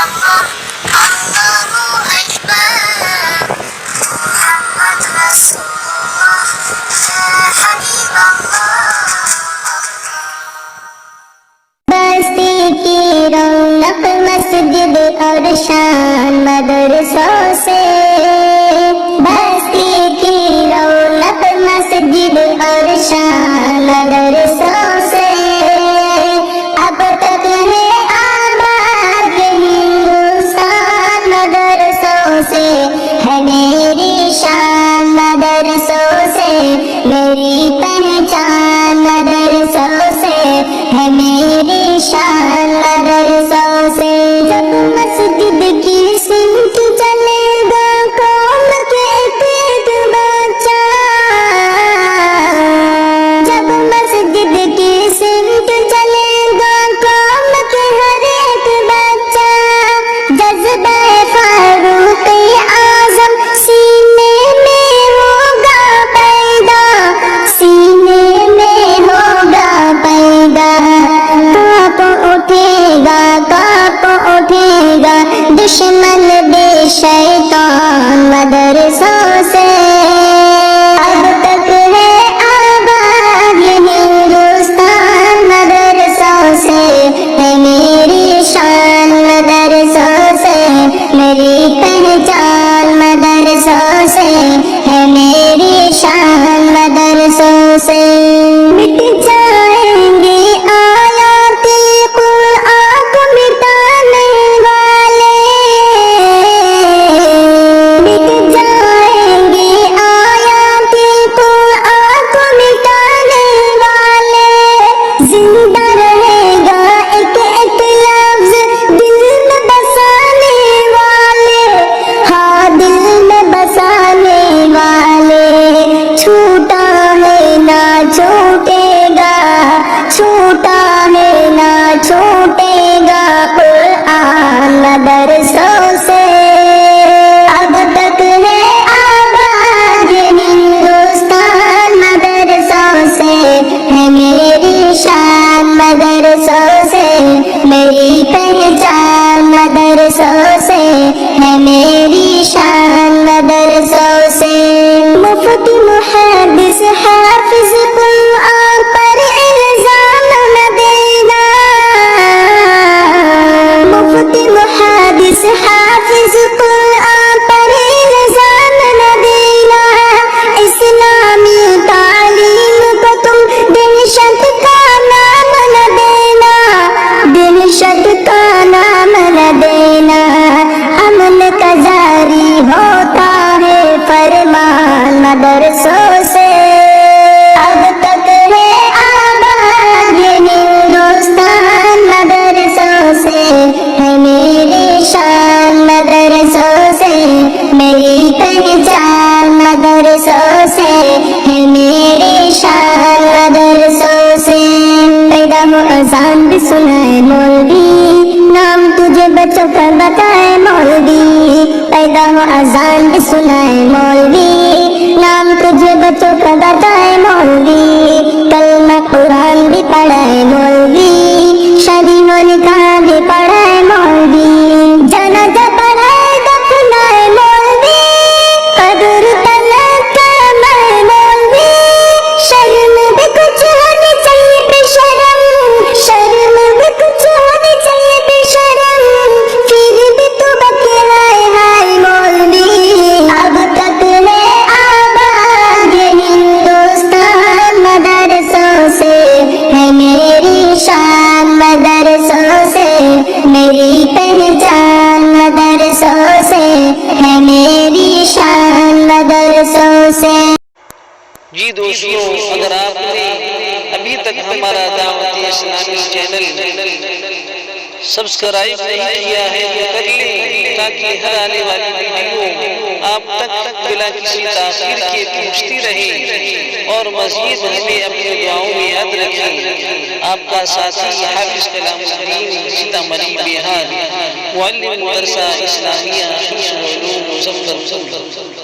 illallah, Allahu Akbar, Muhammad Rasulullah, Ya Habiballah. بستی کی رونق مسجد اور شان مدرسوں سے، بستی کی رونق مسجد اور شان مدرسوں سے، اب تک ہے آباد ہندوستان مدرسوں سے، ہے میری شان مدرسوں سے، میری پہچان مدرسوں سے، ہے میری شان مدرسوں سے۔ جب مسجد کی سمت چلے گا قوم کے ایک بچہ، جب مسجد کی سمت چلے گا قوم کے ہر ایک بچہ، جذبہ فاروق اعظم سینے میں ہوگا پیدا، سینے میں ہوگا پیدا، کاپ اٹھے گا دشمن بے شیطان مدرسوں سے، اب تک ہے آباد یہ ہندوستان مدرسوں سے، ہے میری شان مدرسوں سے، میری پہچان مدرسوں سے، ہے میری شان مدرسوں سے۔ مٹ جائیں گے آیات قرآن کو مٹانے والے، مٹ جائیں گے آیات قرآن کو مٹانے والے، زندہ رہے گا ایک ایک لفظ دل میں بسانے والے، ہاں دل میں بسانے والے، چھوٹا ہے نہ چھوٹے گا، چھوٹا ہے نہ چھوٹے گا قرآن مدرسوں سے، اب تک ہے آباد یہ ہندوستان مدرسوں سے، ہے میری شان مدرسوں سے، میری پہچان مدرسوں سے، ہے میری شان مدرسوں سے۔ مفتی محدث حافظ قرآن پر الزام نہ دینا، مفتی محدث حافظ قرآن پر الزام نہ دینا، اسلامی تعلیم کو تم دہشت کا نام نہ دینا، دہشت کا نام نہ دینا، امن کا جاری ہوتا ہے فرمان مدرسوں سے، اب تک ہے آباد یہ ہندوستان مدرسوں سے، ہے میری شان مدرسوں سے، میری پہچان مدرسوں سے، ہے میری شان مدرسوں سے۔ پیدا ہو اذان بھی سنائے مولوی، نام تجھے بچوں کا بتائے مولوی، پیدا ہو اذان بھی سنائے مولوی، نام تجھے بچوں کا بتائے مولوی، کلمہ قرآن بھی پڑھائے مولوی، شادی و نکاح بھی پڑھائے مولوی، جنازہ پڑھائے دفنائے مولوی، قبر طلب کرائے مولوی، شرم بھی کچھ ہونی چاہیے بے شرم، شرم بھی کچھ ہونی چاہیے بے شرم، پھر بھی تو بتلائے ہائے مولوی، اب تک ہے آباد یہ ہندوستان مدرسوں سے، ہے میری شان مدرسوں سے، میری پہچان مدرسوں سے، ہے میری شان مدرسوں سے۔ جی دوستوں، اگر آپ نے ابھی تک ہمارا دعوت اسلامی چینل سبسکرائب نہیں کیا ہے تو کر لیں، تاکہ ہر آنے والی ویڈیو آپ تک بلا کسی تاخیر کے پہنچتی رہے، اور مزید ہمیں اپنی دعاؤں میں یاد رکھیں۔ آپ کا ساتھی حافظ کلام الدین، سیتامڑھی بہار، معلم مدرسہ اسلامیہ شمس العلوم مظفر پور۔